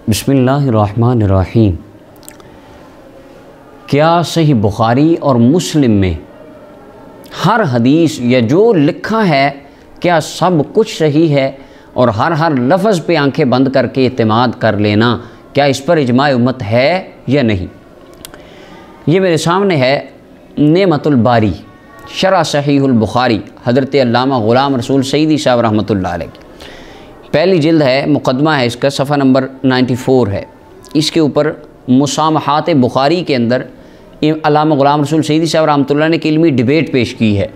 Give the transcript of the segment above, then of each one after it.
بسم اللہ الرحمن الرحیم۔ کیا صحیح بخاری اور مسلم میں ہر حدیث یا جو لکھا ہے کیا سب کچھ صحیح ہے اور ہر لفظ پہ آنکھیں بند کر کے اعتماد کر لینا، کیا اس پر اجماع امت ہے یا نہیں؟ یہ میرے سامنے ہے نعمت الباری شرح صحیح البخاری حضرت علامہ غلام رسول سعیدی صاحب رحمۃ اللہ علیہ کی پہلی جلد ہے، مقدمہ ہے اس کا، صفحہ نمبر 94 ہے۔ اس کے اوپر مسامحات بخاری کے اندر علامہ غلام رسول سعیدی صاحب رحمۃ اللہ نے ایک علمی ڈیبیٹ پیش کی ہے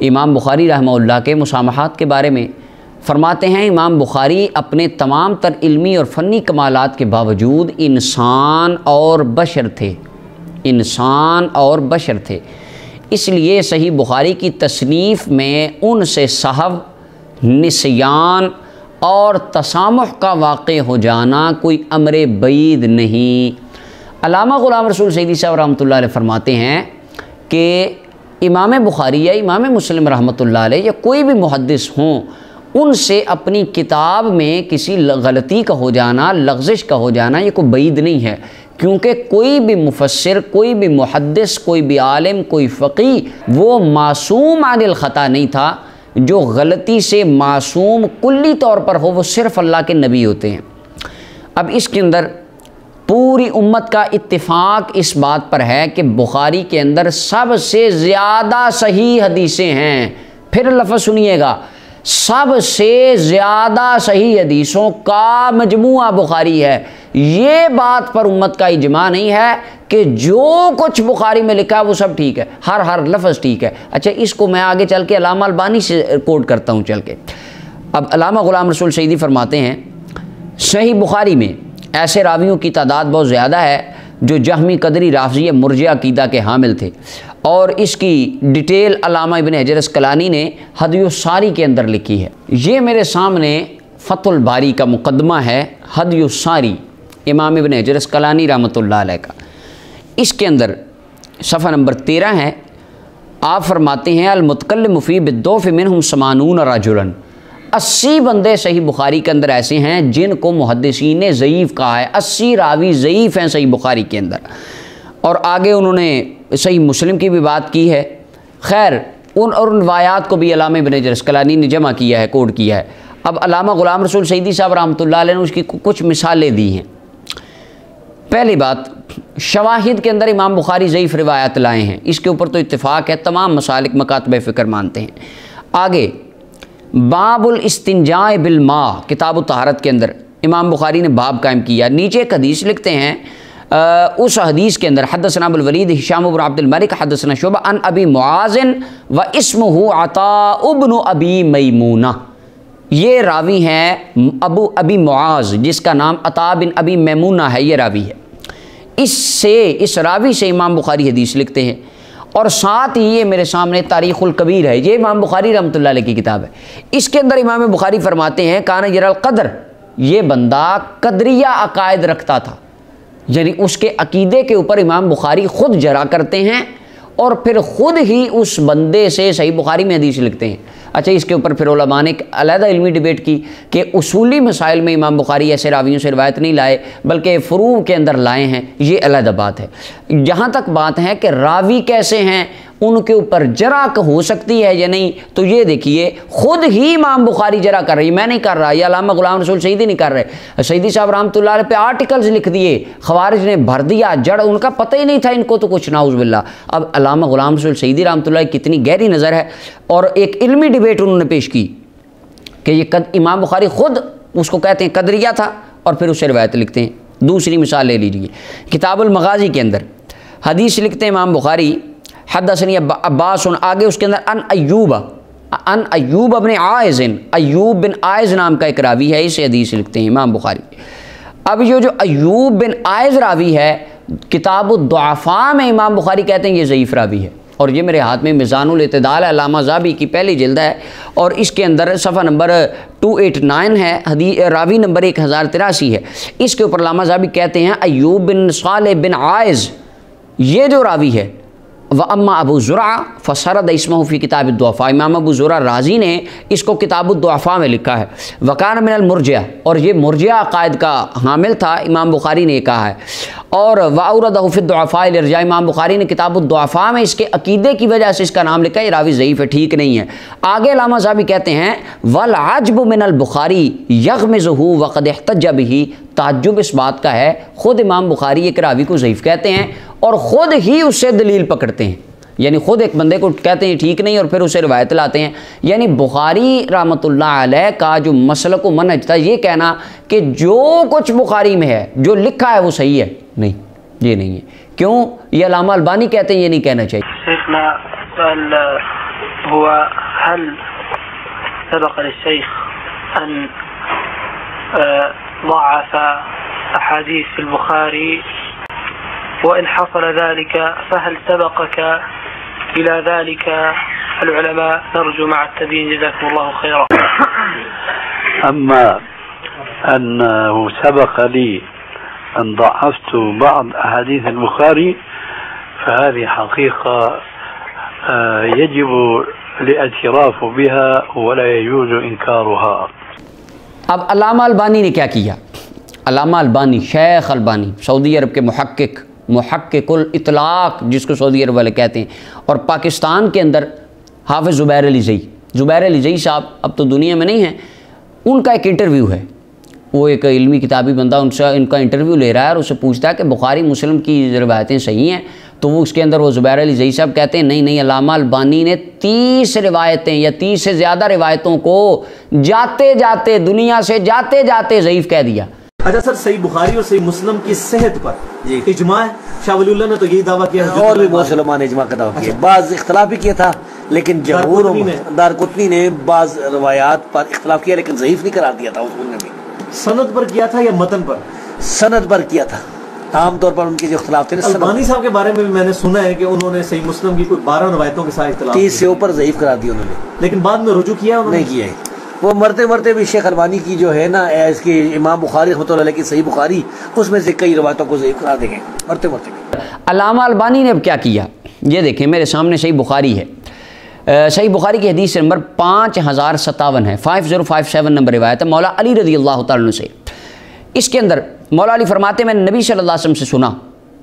امام بخاری رحمہ اللہ کے مسامحات کے بارے میں۔ فرماتے ہیں امام بخاری اپنے تمام تر علمی اور فنی کمالات کے باوجود انسان اور بشر تھے، اس لیے صحیح بخاری کی تصنیف میں ان سے سہو، نسیان اور تسامح کا واقع ہو جانا کوئی امر بعید نہیں۔ علامہ غلام رسول سعیدی صاحب رحمۃ اللہ علیہ فرماتے ہیں کہ امام بخاری یا امام مسلم رحمۃ اللہ علیہ یا کوئی بھی محدث ہوں، ان سے اپنی کتاب میں کسی غلطی کا ہو جانا، لغزش کا ہو جانا یہ کوئی بعید نہیں ہے، کیونکہ کوئی بھی مفسر، کوئی بھی محدث، کوئی بھی عالم، کوئی فقیہ وہ معصوم عن الخطا نہیں تھا۔ جو غلطی سے معصوم کلی طور پر ہو وہ صرف اللہ کے نبی ہوتے ہیں۔ اب اس کے اندر پوری امت کا اتفاق اس بات پر ہے کہ بخاری کے اندر سب سے زیادہ صحیح حدیثیں ہیں۔ پھر لفظ سنیے گا، سب سے زیادہ صحیح حدیثوں کا مجموعہ بخاری ہے۔ یہ بات پر امت کا اجماع نہیں ہے کہ جو کچھ بخاری میں لکھا ہے وہ سب ٹھیک ہے، ہر لفظ ٹھیک ہے۔ اچھا، اس کو میں آگے چل کے علامہ البانی سے کوٹ کرتا ہوں چل کے۔ اب علامہ غلام رسول سعیدی فرماتے ہیں صحیح بخاری میں ایسے راویوں کی تعداد بہت زیادہ ہے جو جہمی، قدری، رافضی، مرجئہ عقیدہ کے حامل تھے، اور اس کی ڈیٹیل علامہ ابن حجر اسقلانی نے ہدی الساری کے اندر لکھی ہے۔ یہ میرے سامنے فتح الباری کا مقدمہ ہے، ہدی الساری امام ابن حجر اسقلانی رحمۃ اللہ علیہ کا۔ اس کے اندر صفحہ نمبر 13 ہے، آپ فرماتے ہیں المتکلم فی بالضعف منہم 80 رجلا، 80 بندے صحیح بخاری کے اندر ایسے ہیں جن کو محدثین نے ضعیف کہا ہے، 80 راوی ضعیف ہیں صحیح بخاری کے اندر۔ اور آگے انہوں نے صحیح مسلم کی بھی بات کی ہے۔ خیر، ان روایات کو بھی علامہ ابن حجر اسقلانی نے جمع کیا ہے، کوڈ کیا ہے۔ اب علامہ غلام رسول سعیدی صاحب رحمۃ اللہ علیہ نے اس کی کچھ مثالیں دی ہیں۔ پہلی بات، شواہد کے اندر امام بخاری ضعیف روایات لائے ہیں، اس کے اوپر تو اتفاق ہے، تمام مسالک مکاتب فکر مانتے ہیں۔ آگے باب الاستنجاء بالماء، کتاب الطہارت کے اندر امام بخاری نے باب قائم کیا۔ نیچے ایک حدیث لکھتے ہیں، اس حدیث کے اندر حدثنا ابوالولید ہشام بن عبد الملک حدثنا شعبہ عن ابی معاذ و اسمہ عطاء بن ابی میمونہ۔ یہ راوی ہیں ابی معاذ جس کا نام عطاء بن ابی میمونہ ہے، یہ راوی ہے۔ اس راوی سے امام بخاری حدیث لکھتے ہیں، اور ساتھ ہی یہ میرے سامنے تاریخ الکبیر ہے، یہ امام بخاری رحمۃ اللہ علیہ کی کتاب ہے۔ اس کے اندر امام بخاری فرماتے ہیں کان یری القدر، یہ بندہ قدریہ عقائد رکھتا تھا، یعنی اس کے عقیدے کے اوپر امام بخاری خود جرا کرتے ہیں اور پھر خود ہی اس بندے سے صحیح بخاری میں حدیث لکھتے ہیں۔ اچھا، اس کے اوپر پھر علماء نے ایک علیحدہ علمی ڈیبیٹ کی کہ اصولی مسائل میں امام بخاری ایسے راویوں سے روایت نہیں لائے بلکہ فروع کے اندر لائے ہیں، یہ علیحدہ بات ہے۔ جہاں تک بات ہے کہ راوی کیسے ہیں، ان کے اوپر جرا ہو سکتی ہے یا نہیں، تو یہ دیکھیے خود ہی امام بخاری جرا کر رہی، میں نہیں کر رہا، یہ علامہ غلام رسول سعیدی نہیں کر رہے۔ سعیدی صاحب رحمۃ اللہ علیہ پہ آرٹیکلز لکھ دیے، خوارج نے بھر دیا، جڑ ان کا پتہ ہی نہیں تھا ان کو تو کچھ، نعوذ باللہ۔ اب علامہ غلام رسول سعیدی رحمۃ اللہ کی کتنی گہری نظر ہے، اور ایک علمی ڈیبیٹ انہوں نے پیش کی کہ یہ امام بخاری خود اس کو کہتے ہیں قدریہ تھا اور پھر اسے روایت لکھتے ہیں۔ دوسری مثال لے لیجیے، کتاب المغازی کے اندر حدیث لکھتے ہیں امام بخاری حدثنی عباس، آگے اس کے اندر ان ایوب ابن عائذ، ایوب بن عائذ نام کا ایک راوی ہے، اسے حدیث لکھتے ہیں امام بخاری۔ اب یہ جو ایوب بن عائذ راوی ہے، کتاب الضعفاء میں امام بخاری کہتے ہیں یہ ضعیف راوی ہے، اور یہ میرے ہاتھ میں میزان الاعتدال ہے، علامہ ذہبی کی پہلی جلد ہے، اور اس کے اندر صفحہ نمبر 289 ہے، راوی نمبر 1083 ہے۔ اس کے اوپر علامہ ذہبی کہتے ہیں ایوب بن صالح بن عائذ، یہ جو راوی ہے وَأَمَّا أَبُو زُرْعَةَ فَسَرَدَ اسْمَهُ فِي کتاب الضعفاء، امام ابو زرع رازی نے اس کو کتاب الضعفاء میں لکھا ہے۔ وَكَانَ مِنَ الْمُرْجِئَةِ، اور یہ مرجئہ عقائد کا حامل تھا، امام بخاری نے یہ کہا ہے۔ اور وَأَوْرَدَهُ فِي الضُّعَفَاءِ لِرْجَاءِ، امام بخاری نے کتاب الضعفاء میں اس کے عقیدے کی وجہ سے اس کا نام لکھا ہے، یہ راوی ضعیف ہے، ٹھیک نہیں ہے۔ آگے علامہ صاحبی کہتے ہیں وَالْعَجْبُ مِنَ الْبُخَارِي يَغْمِزُهُ وَقَدْ احْتَجَّ بِهِ، تعجب اس بات کا ہے خود امام بخاری ایک راوی کو ضعیف کہتے ہیں اور خود ہی اس سے دلیل پکڑتے ہیں، یعنی خود ایک بندے کو کہتے ہیں ٹھیک نہیں اور پھر اسے روایت لاتے ہیں۔ یعنی بخاری رحمۃ اللہ علیہ کا جو مسلک و منہج تھا یہ کہنا کہ جو کچھ بخاری میں ہے جو لکھا ہے وہ صحیح ہے، نہیں، یہ نہیں ہے۔ کیوں؟ یہ علامہ البانی کہتے ہیں یہ نہیں کہنا چاہیے۔ شیخنا سؤال هو هل سبق للشيخ أن ضعف أحاديث في البخاري، وإن حصل ذلك فهل سبقك إلى ذلك العلماء؟ نرجو مع التبيين جزاكم الله خيرا. أما أنه سبق لي أن ضعفت بعض أحاديث البخاري فهذه حقيقة يجب الاعتراف بها ولا يجوز إنكارها. اب علامہ البانی نے کیا کیا؟ علامہ البانی، شیخ البانی، سعودی عرب کے محقق الاطلاق جس کو سعودی عرب والے کہتے ہیں، اور پاکستان کے اندر حافظ زبیر علی زئی صاحب اب تو دنیا میں نہیں ہیں، ان کا ایک انٹرویو ہے، وہ ایک علمی کتابی بندہ ان کا انٹرویو لے رہا ہے اور اسے پوچھتا ہے کہ بخاری مسلم کی روایتیں صحیح ہیں، تو وہ اس کے اندر وہ زبیر علی زئی صاحب کہتے ہیں نہیں، علامہ البانی نے 30 روایتیں یا 30 سے زیادہ روایتوں کو جاتے دنیا سے جاتے ضعیف کہہ دیا۔ اچھا سر، صحیح بخاری اور صحیح مسلم کی صحت پر اجماع ہے؟ شاہ ولی اللہ نے تو یہی دعویٰ کیا ہے، اور بھی بہت سے علماء نے اجماع کا دعویٰ کیا، بعض اختلاف بھی کیا تھا، لیکن جمہور دارقطنی نے بعض روایات پر اختلاف کیا لیکن ضعیف نہیں قرار دیا تھا، اس نے بھی سند پر کیا تھا یا متن پر؟ سند پر کیا تھا، عام طور پر ان کے جو اختلاف تھے۔ البانی صاحب کے بارے میں بھی میں نے سنا ہے کہ انہوں نے صحیح مسلم کی کوئی 12 روایتوں کے ساتھ اختلاف 30 سے اوپر ضعیف قرار دیا انہوں نے، لیکن بعد میں رجوع کیا انہوں نے؟ نہیں کیا ہے۔ وہ مرتے بھی شیخ البانی کی جو ہے نا اس کی امام بخاری رحمۃ اللہ علیہ کی صحیح بخاری، اس میں سے کئی روایتوں کو ضعیف قرار دے گئے مرتے علامہ البانی نے اب کیا کیا؟ یہ دیکھیں میرے سامنے صحیح بخاری ہے، صحیح بخاری کی حدیث نمبر 5057 ہے، 5057 نمبر روایت ہے مولا علی رضی اللہ تعالیٰ عنہ سے۔ اس کے اندر مولا علی فرماتے میں نے نبی صلی اللہ علیہ وسلم سے سنا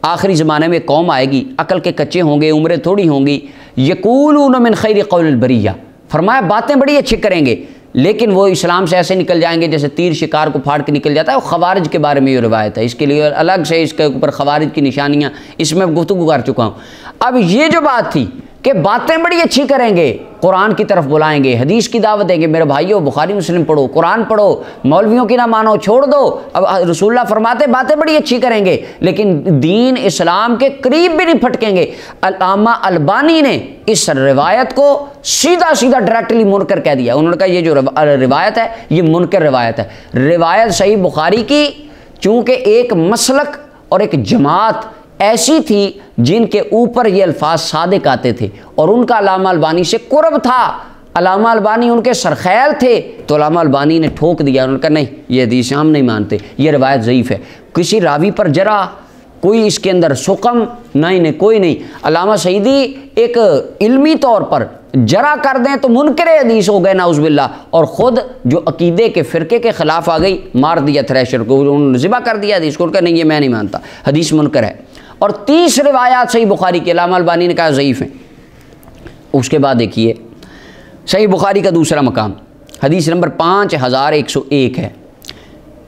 آخری زمانے میں قوم آئے گی، عقل کے کچے ہوں گے، عمریں تھوڑی ہوں گی، یقولون من خیر قول البریہ، فرمایا باتیں بڑی اچھی کریں گے لیکن وہ اسلام سے ایسے نکل جائیں گے جیسے تیر شکار کو پھاڑ کے نکل جاتا ہے۔ وہ خوارج کے بارے میں یہ روایت ہے، اس کے لیے الگ سے اس کے اوپر خوارج کی نشانیاں اس میں گفتگو کر چکا ہوں۔ اب یہ جو بات تھی کہ باتیں بڑی اچھی کریں گے، قرآن کی طرف بلائیں گے، حدیث کی دعوت دیں گے، میرے بھائیو بخاری مسلم پڑھو، قرآن پڑھو، مولویوں کی نہ مانو، چھوڑ دو۔ اب رسول اللہ فرماتے باتیں بڑی اچھی کریں گے لیکن دین اسلام کے قریب بھی نہیں پھٹکیں گے۔ علامہ البانی نے اس روایت کو سیدھا ڈائریکٹلی منکر کہہ دیا۔ انہوں نے کہا یہ جو روایت ہے یہ منکر روایت ہے۔ روایت صحیح بخاری کی چونکہ ایک مسلک اور ایک جماعت ایسی تھی جن کے اوپر یہ الفاظ صادق آتے تھے اور ان کا علامہ البانی سے قرب تھا، علامہ البانی ان کے سرخیل تھے، تو علامہ البانی نے ٹھوک دیا، انہوں نے کہا نہیں یہ حدیث ہم نہیں مانتے، یہ روایت ضعیف ہے۔ کسی راوی پر جرح، کوئی اس کے اندر سقم نہیں، کوئی نہیں۔ علامہ سعیدی ایک علمی طور پر جرح کر دیں تو منکر حدیث ہو گئے نعوذ باللہ، اور خود جو عقیدے کے فرقے کے خلاف آ گئی مار دیا تھریشر کو، انہوں نے ذبح کر دیا حدیث کو، کہا نہیں یہ میں نہیں مانتا، حدیث منکر ہے۔ اور 30 روایات صحیح بخاری کے علامہ البانی نے کہا ضعیف ہیں۔ اس کے بعد دیکھیے صحیح بخاری کا دوسرا مقام حدیث نمبر 5101 ہے،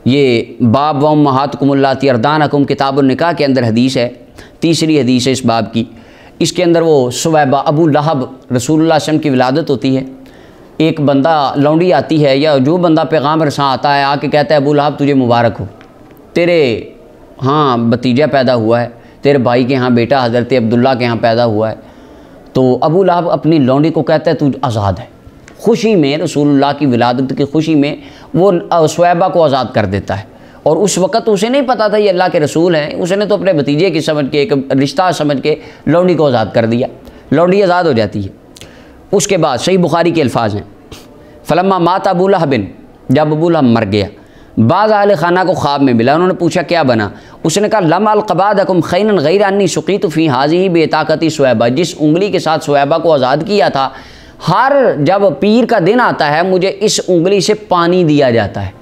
یہ باب وامہاتکم اللاتی ارضعنکم کتاب النکاح کے اندر حدیث ہے، تیسری حدیث ہے اس باب کی۔ اس کے اندر وہ سویبہ ابو لہب رسول اللہ صلی اللہ علیہ وسلم کی ولادت ہوتی ہے، ایک بندہ لونڈی آتی ہے یا جو بندہ پیغام رساں آتا ہے آ کے کہتا ہے ابو لہب تجھے مبارک ہو، تیرے ہاں بھتیجا پیدا ہوا ہے، تیرے بھائی کے ہاں بیٹا حضرت عبداللہ کے ہاں پیدا ہوا ہے۔ تو ابو لہب اپنی لونڈی کو کہتا ہے تو آزاد ہے، خوشی میں رسول اللہ کی ولادت کی خوشی میں وہ سویبہ کو آزاد کر دیتا ہے، اور اس وقت اسے نہیں پتا تھا یہ اللہ کے رسول ہیں، اس نے تو اپنے بھتیجے کی سمجھ کے ایک رشتہ سمجھ کے لونڈی کو آزاد کر دیا، لونڈی آزاد ہو جاتی ہے۔ اس کے بعد صحیح بخاری کے الفاظ ہیں فلما مات ابو لہب، جب ابو لہب مر گیا، بعض اہل خانہ کو خواب میں ملا، انہوں نے پوچھا کیا بنا؟ اس نے کہا لم القبادکم خینا غیر انی سقیت فی ہذہ بطاقتی سویبہ، جس انگلی کے ساتھ سویبہ کو آزاد کیا تھا، ہر جب پیر کا دن آتا ہے مجھے اس انگلی سے پانی دیا جاتا ہے۔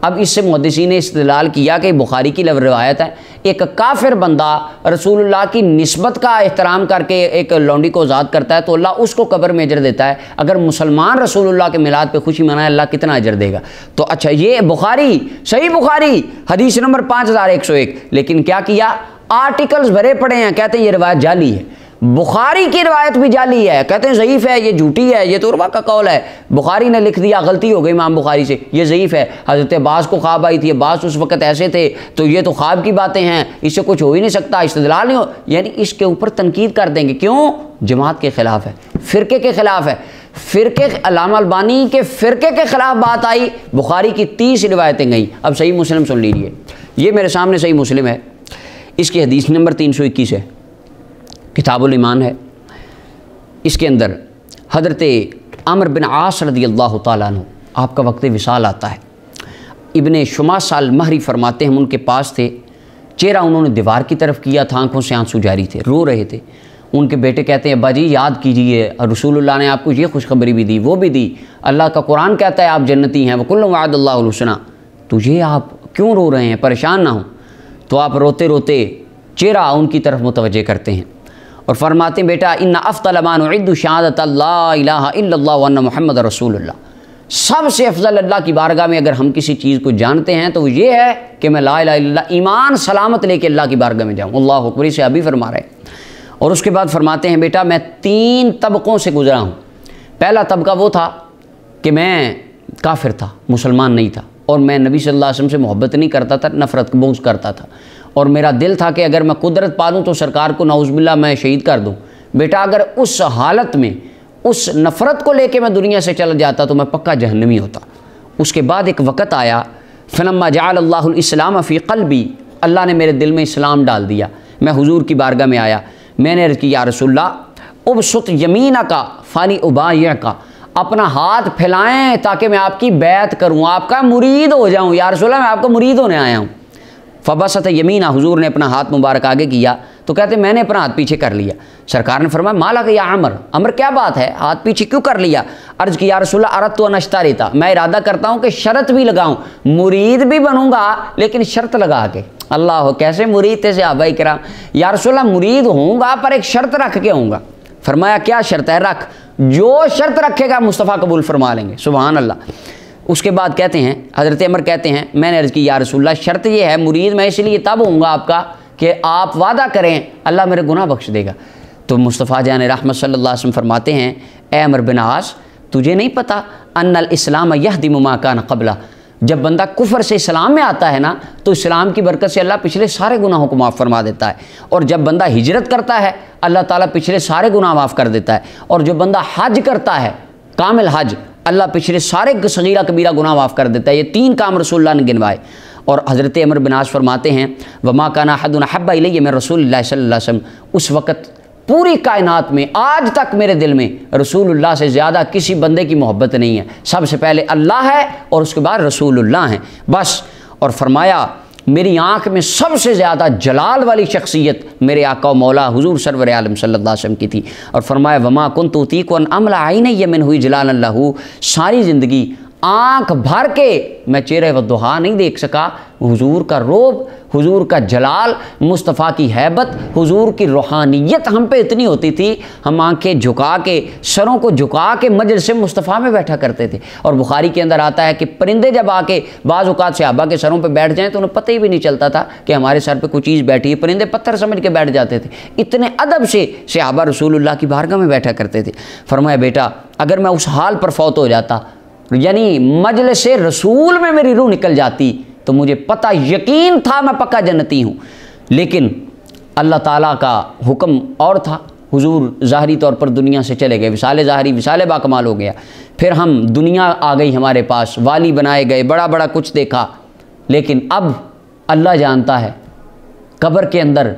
اب اس سے محدثین نے استدلال کیا کہ بخاری کی روایت ہے، ایک کافر بندہ رسول اللہ کی نسبت کا احترام کر کے ایک لونڈی کو آزاد کرتا ہے تو اللہ اس کو قبر میں اجر دیتا ہے، اگر مسلمان رسول اللہ کے میلاد پہ خوشی منائے اللہ کتنا اجر دے گا؟ تو اچھا یہ بخاری، صحیح بخاری حدیث نمبر 5101، لیکن کیا کیا؟ آرٹیکلز بھرے پڑے ہیں، کہتے ہیں یہ روایت جعلی ہے، بخاری کی روایت بھی جعلی ہے، کہتے ہیں ضعیف ہے، یہ جھوٹی ہے، یہ تو عروہ کا قول ہے، بخاری نے لکھ دیا، غلطی ہو گئی امام بخاری سے، یہ ضعیف ہے۔ حضرت عباس کو خواب آئی تھی، عباس اس وقت ایسے تھے، تو یہ تو خواب کی باتیں ہیں، اس سے کچھ ہو ہی نہیں سکتا، استدلال نہیں ہو، یعنی اس کے اوپر تنقید کر دیں گے، کیوں؟ جماعت کے خلاف ہے، فرقے کے خلاف ہے، فرقے علامہ البانی کے فرقے کے خلاف بات آئی، بخاری کی 30 روایتیں گئیں۔ اب صحیح مسلم سن لیجیے، یہ میرے سامنے صحیح مسلم ہے، اس کی حدیث نمبر 321 ہے، کتاب الایمان ہے، اس کے اندر حضرت عمرو بن عاص رضی اللہ تعالیٰ عنہ، آپ کا وقت وصال آتا ہے، ابن شماس المہری فرماتے ہیں ان کے پاس تھے، چہرہ انہوں نے دیوار کی طرف کیا تھا، آنکھوں سے آنسو جاری تھے، رو رہے تھے۔ ان کے بیٹے کہتے ہیں ابا جی یاد کیجئے، رسول اللہ نے آپ کو یہ خوشخبری بھی دی، وہ بھی دی، اللہ کا قرآن کہتا ہے آپ جنتی ہیں، وَكُلٌّ وَعَدَ اللَّهُ الْحُسْنَىٰ، تو یہ آپ کیوں رو رہے ہیں؟ پریشان نہ ہوں۔ تو آپ روتے روتے چہرہ ان کی طرف متوجہ کرتے ہیں اور فرماتے ہیں بیٹا ان افضل ما نعد شہادت اللہ الہ الا اللہ وان محمد رسول اللہ، سب سے افضل اللہ کی بارگاہ میں اگر ہم کسی چیز کو جانتے ہیں تو وہ یہ ہے کہ میں لا الہ الا اللہ ایمان سلامت لے کے اللہ کی بارگاہ میں جاؤں۔ اللہ اکبر، سے ابھی فرما رہے ہیں۔ اور اس کے بعد فرماتے ہیں بیٹا میں 3 طبقوں سے گزرا ہوں۔ پہلا طبقہ وہ تھا کہ میں کافر تھا، مسلمان نہیں تھا، اور میں نبی صلی اللہ علیہ وسلم سے محبت نہیں کرتا تھا، نفرت بغض کرتا تھا، اور میرا دل تھا کہ اگر میں قدرت پالوں تو سرکار کو نعوذ باللہ میں شہید کر دوں۔ بیٹا اگر اس حالت میں اس نفرت کو لے کے میں دنیا سے چلا جاتا تو میں پکا جہنمی ہوتا۔ اس کے بعد ایک وقت آیا فلما جعل اللہ الاسلام فی قلبی، اللہ نے میرے دل میں اسلام ڈال دیا، میں حضور کی بارگاہ میں آیا، میں نے عرض کی یا رسول اللہ ابسط یمینک فانی ابایعک، اپنا ہاتھ پھیلائیں تاکہ میں آپ کی بیعت کروں، آپ کا مرید ہو جاؤں، یا رسول اللہ میں آپ کا مرید ہونے آیا ہوں۔ فبسط یمینہ، حضور نے اپنا ہاتھ مبارک آگے کیا تو کہتے میں نے اپنا ہاتھ پیچھے کر لیا۔ سرکار نے فرمایا مالک یا عمر، عمر کیا بات ہے، ہاتھ پیچھے کیوں کر لیا؟ عرض کی یا رسول اللہ اردت ان اشتری، میں ارادہ کرتا ہوں کہ شرط بھی لگاؤں، مرید بھی بنوں گا لیکن شرط لگا کے۔ اللہ کیسے مرید تھے صحابہ کرام، یا رسول اللہ مرید ہوں گا پر ایک شرط رکھ کے ہوں گا۔ فرمایا کیا شرط ہے؟ رکھ، جو شرط رکھے گا مصطفیٰ قبول فرما لیں گے۔ سبحان اللہ۔ اس کے بعد کہتے ہیں حضرت عمر کہتے ہیں میں نے عرض کی یا رسول اللہ شرط یہ ہے، مرید میں اس لیے تب ہوں گا آپ کا کہ آپ وعدہ کریں اللہ میرے گناہ بخش دے گا۔ تو مصطفیٰ جان رحمت صلی اللہ علیہ وسلم فرماتے ہیں اے عمر بن عاص تجھے نہیں پتہ ان الاسلام یہدم ما کان قبلہ، جب بندہ کفر سے اسلام میں آتا ہے نا تو اسلام کی برکت سے اللہ پچھلے سارے گناہوں کو معاف فرما دیتا ہے، اور جب بندہ ہجرت کرتا ہے اللہ تعالیٰ پچھلے سارے گناہ معاف کر دیتا ہے، اور جو بندہ حج کرتا ہے کامل حج اللہ پچھلے سارے صغیرہ کبیرہ گناہ معاف کر دیتا ہے۔ یہ 3 کام رسول اللہ نے گنوائے۔ اور حضرت عمر بن عاص فرماتے ہیں وما کان احد احب الی من رسول اللہ صلی اللہ علیہ وسلم، اس وقت پوری کائنات میں آج تک میرے دل میں رسول اللہ سے زیادہ کسی بندے کی محبت نہیں ہے، سب سے پہلے اللہ ہے اور اس کے بعد رسول اللہ ہیں بس۔ اور فرمایا میری آنکھ میں سب سے زیادہ جلال والی شخصیت میرے آقا و مولا حضور سرور عالم صلی اللہ علیہ وسلم کی تھی۔ اور فرمایا وما کنت اطیق ان املا عینی من ہوئی جلال اللہ، ساری زندگی آنکھ بھر کے میں چہرہ وضحا نہیں دیکھ سکا حضور کا روب، حضور کا جلال، مصطفیٰ کی ہیبت، حضور کی روحانیت ہم پہ اتنی ہوتی تھی ہم آنکھیں جھکا کے سروں کو جھکا کے مجلس مصطفیٰ میں بیٹھا کرتے تھے۔ اور بخاری کے اندر آتا ہے کہ پرندے جب آ کے بعض اوقات صحابہ کے سروں پہ بیٹھ جائیں تو انہیں پتہ ہی بھی نہیں چلتا تھا کہ ہمارے سر پہ کوئی چیز بیٹھی ہے، پرندے پتھر سمجھ کے بیٹھ جاتے تھے، اتنے ادب سے صحابہ رسول اللہ کی بارگاہ میں بیٹھا کرتے تھے۔ فرمایا بیٹا اگر میں اس حال پر فوت ہو جاتا یعنی مجلس رسول میں میری روح نکل جاتی تو مجھے پتہ یقین تھا میں پکا جنتی ہوں، لیکن اللہ تعالیٰ کا حکم اور تھا، حضور ظاہری طور پر دنیا سے چلے گئے، وصال ظاہری وصال باکمال ہو گیا، پھر ہم دنیا آ گئی ہمارے پاس، والی بنائے گئے، بڑا بڑا کچھ دیکھا، لیکن اب اللہ جانتا ہے قبر کے اندر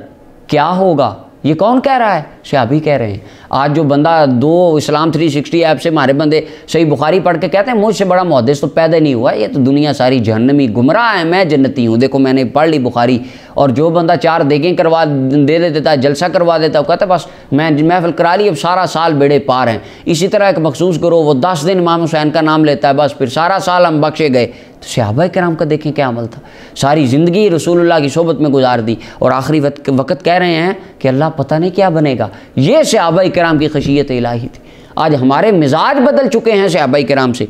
کیا ہوگا، یہ کون کہہ رہا ہے؟ صحابی کہہ رہے ہیں۔ آج جو بندہ دو اسلام 360 ایپ سے ہمارے بندے صحیح بخاری پڑھ کے کہتے ہیں مجھ سے بڑا محدث تو پیدا نہیں ہوا، یہ تو دنیا ساری جہنمی گمراہ ہے، میں جنتی ہوں، دیکھو میں نے پڑھ لی بخاری۔ اور جو بندہ 4 دیگیں کروا دے دیتا ہے، جلسہ کروا دیتا ہے، وہ کہتا ہے بس میں محفل کرا لی، اب سارا سال بیڑے پار ہیں۔ اسی طرح ایک مخصوص کرو، وہ 10 دن امام حسین کا نام لیتا ہے، بس پھر سارا سال ہم بخشے گئے۔ تو صحابہ کرام کا دیکھیں کیا عمل تھا، ساری زندگی رسول اللہ کی صحبت میں گزار دی، اور آخری وقت کہہ رہے ہیں کہ اللہ پتہ نہیں کیا بنے گا۔ یہ صحابہ کرام کی خشیت الہی تھی۔ آج ہمارے مزاج بدل چکے ہیں صحابہ کرام سے۔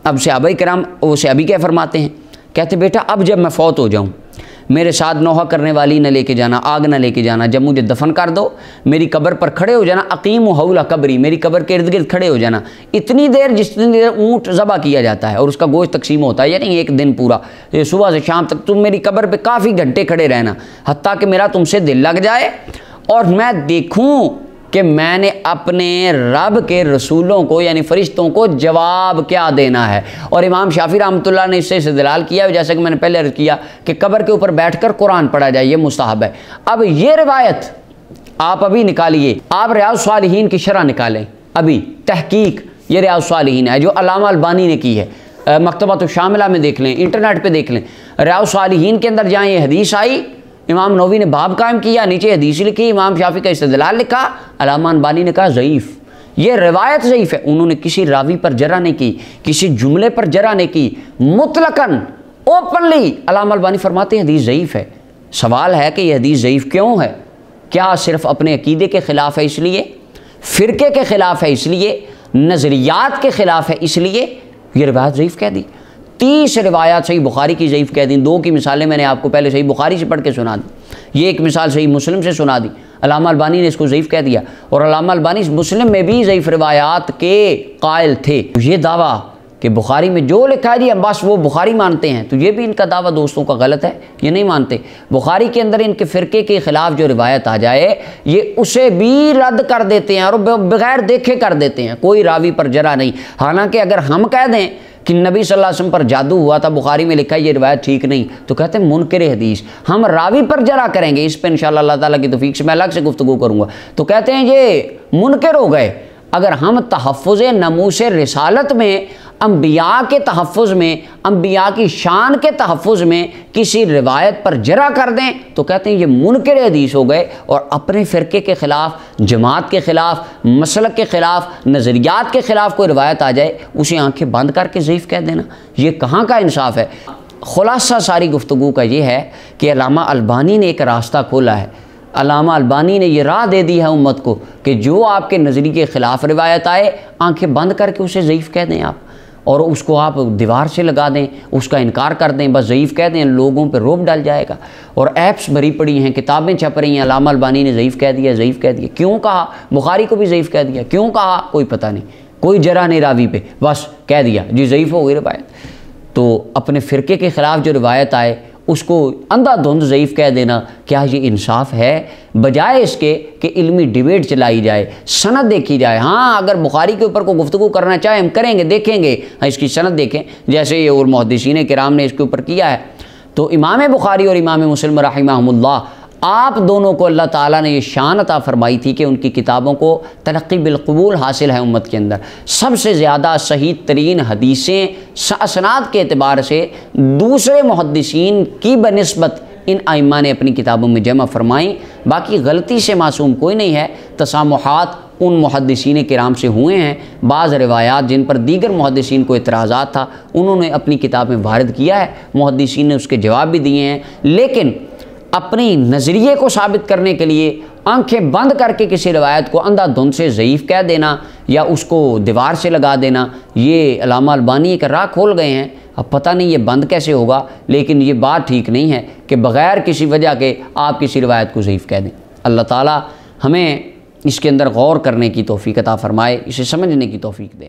اب صحابہ کرام، وہ صحابی کیا فرماتے ہیں؟ کہتے بیٹا اب جب میں فوت ہو جاؤں میرے ساتھ نوحہ کرنے والی نہ لے کے جانا، آگ نہ لے کے جانا، جب مجھے دفن کر دو میری قبر پر کھڑے ہو جانا، اقیم حول قبری، میری قبر کے ارد گرد کھڑے ہو جانا اتنی دیر جتنی دیر اونٹ ذبح کیا جاتا ہے اور اس کا گوشت تقسیم ہوتا ہے، یعنی ایک دن پورا، صبح سے شام تک تم میری قبر پہ کافی گھنٹے کھڑے رہنا، حتیٰ کہ میرا تم سے دل لگ جائے اور میں دیکھوں کہ میں نے اپنے رب کے رسولوں کو یعنی فرشتوں کو جواب کیا دینا ہے۔ اور امام شافعی رحمۃ اللہ نے اس سے استدلال کیا، جیسا کہ میں نے پہلے عرض کیا کہ قبر کے اوپر بیٹھ کر قرآن پڑھا جائے، یہ مستحب ہے۔ اب یہ روایت آپ ابھی نکالیے، آپ ریاض الصالحین کی شرح نکالیں، ابھی تحقیق یہ ریاض الصالحین ہے جو علامہ البانی نے کی ہے، مکتبۃ الشاملہ میں دیکھ لیں، انٹرنیٹ پہ دیکھ لیں، ریاض الصالحین کے اندر جہاں یہ حدیث آئی امام نووی نے باب قائم کیا، نیچے حدیث لکھی، امام شافعی کا استدلال لکھا، علامہ البانی نے کہا ضعیف، یہ روایت ضعیف ہے۔ انہوں نے کسی راوی پر جرح نہیں کی، کسی جملے پر جرح نہیں کی، مطلقاً اوپنلی علامہ البانی فرماتے ہیں حدیث ضعیف ہے۔ سوال ہے کہ یہ حدیث ضعیف کیوں ہے؟ کیا صرف اپنے عقیدے کے خلاف ہے اس لیے، فرقے کے خلاف ہے اس لیے، نظریات کے خلاف ہے اس لیے یہ روایت ضعیف کہہ دی؟ 30 روایات صحیح بخاری کی ضعیف کہہ دیں۔ 2 کی مثالیں میں نے آپ کو پہلے صحیح بخاری سے پڑھ کے سنا دی، یہ ایک مثال صحیح مسلم سے سنا دی، علامہ البانی نے اس کو ضعیف کہہ دیا، اور علامہ البانی مسلم میں بھی ضعیف روایات کے قائل تھے۔ یہ دعویٰ کہ بخاری میں جو لکھا ہے جی ہم بس وہ بخاری مانتے ہیں، تو یہ بھی ان کا دعویٰ دوستوں کا غلط ہے، یہ نہیں مانتے۔ بخاری کے اندر ان کے فرقے کے خلاف جو روایت آ جائے یہ اسے بھی رد کر دیتے ہیں اور بغیر دیکھے کر دیتے ہیں، کوئی راوی پر جرح نہیں۔ حالانکہ اگر ہم کہہ دیں کہ نبی صلی اللہ علیہ وسلم پر جادو ہوا تھا، بخاری میں لکھا ہے یہ روایت ٹھیک نہیں، تو کہتے ہیں منکر حدیث، ہم راوی پر جرح کریں گے، اس پہ انشاءاللہ اللہ تعالیٰ کی توفیق سے میں الگ سے گفتگو کروں گا، تو کہتے ہیں یہ منکر ہو گئے۔ اگر ہم تحفظ ناموس رسالت میں، انبیاء کے تحفظ میں، انبیاء کی شان کے تحفظ میں کسی روایت پر جرح کر دیں تو کہتے ہیں یہ منکر حدیث ہو گئے، اور اپنے فرقے کے خلاف، جماعت کے خلاف، مسلک کے خلاف، نظریات کے خلاف کوئی روایت آ جائے اسے آنکھیں بند کر کے ضعیف کہہ دینا، یہ کہاں کا انصاف ہے؟ خلاصہ ساری گفتگو کا یہ ہے کہ علامہ البانی نے ایک راستہ کھولا ہے، علامہ البانی نے یہ راہ دے دی ہے امت کو کہ جو آپ کے نظریے کے خلاف روایت آئے آنکھیں بند کر کے اسے ضعیف کہہ دیں آپ، اور اس کو آپ دیوار سے لگا دیں، اس کا انکار کر دیں، بس ضعیف کہہ دیں، لوگوں پہ روب ڈال جائے گا۔ اور ایپس بھری پڑی ہیں، کتابیں چھپ رہی ہیں، علامہ البانی نے ضعیف کہہ دیا، ضعیف کہہ دیا، کیوں کہا؟ بخاری کو بھی ضعیف کہہ دیا، کیوں کہا؟ کوئی پتہ نہیں، کوئی جرح نہیں راوی پہ، بس کہہ دیا جی ضعیف ہو گئی روایت۔ تو اپنے فرقے کے خلاف جو روایت آئے اس کو اندھا دھند ضعیف کہہ دینا، کیا یہ انصاف ہے؟ بجائے اس کے کہ علمی ڈیبیٹ چلائی جائے، سند دیکھی جائے۔ ہاں اگر بخاری کے اوپر کوئی گفتگو کرنا چاہے ہم کریں گے، دیکھیں گے، اس کی سند دیکھیں، جیسے یہ اور محدثین کرام نے اس کے اوپر کیا ہے۔ تو امام بخاری اور امام مسلم رحمہم اللہ، آپ دونوں کو اللہ تعالیٰ نے یہ شان عطا فرمائی تھی کہ ان کی کتابوں کو تلقی بالقبول حاصل ہے امت کے اندر۔ سب سے زیادہ صحیح ترین حدیثیں اسناد کے اعتبار سے دوسرے محدثین کی بنسبت ان ائمہ نے اپنی کتابوں میں جمع فرمائیں۔ باقی غلطی سے معصوم کوئی نہیں ہے، تسامحات ان محدثین کرام سے ہوئے ہیں، بعض روایات جن پر دیگر محدثین کو اعتراضات تھا انہوں نے اپنی کتاب میں وارد کیا ہے، محدثین نے اس کے جواب بھی دیے ہیں، لیکن اپنی نظریے کو ثابت کرنے کے لیے آنکھیں بند کر کے کسی روایت کو اندھا دھند سے ضعیف کہہ دینا یا اس کو دیوار سے لگا دینا، یہ علامہ البانی ایک راہ کھول گئے ہیں۔ اب پتہ نہیں یہ بند کیسے ہوگا، لیکن یہ بات ٹھیک نہیں ہے کہ بغیر کسی وجہ کے آپ کسی روایت کو ضعیف کہہ دیں۔ اللہ تعالیٰ ہمیں اس کے اندر غور کرنے کی توفیق عطا فرمائے، اسے سمجھنے کی توفیق دے۔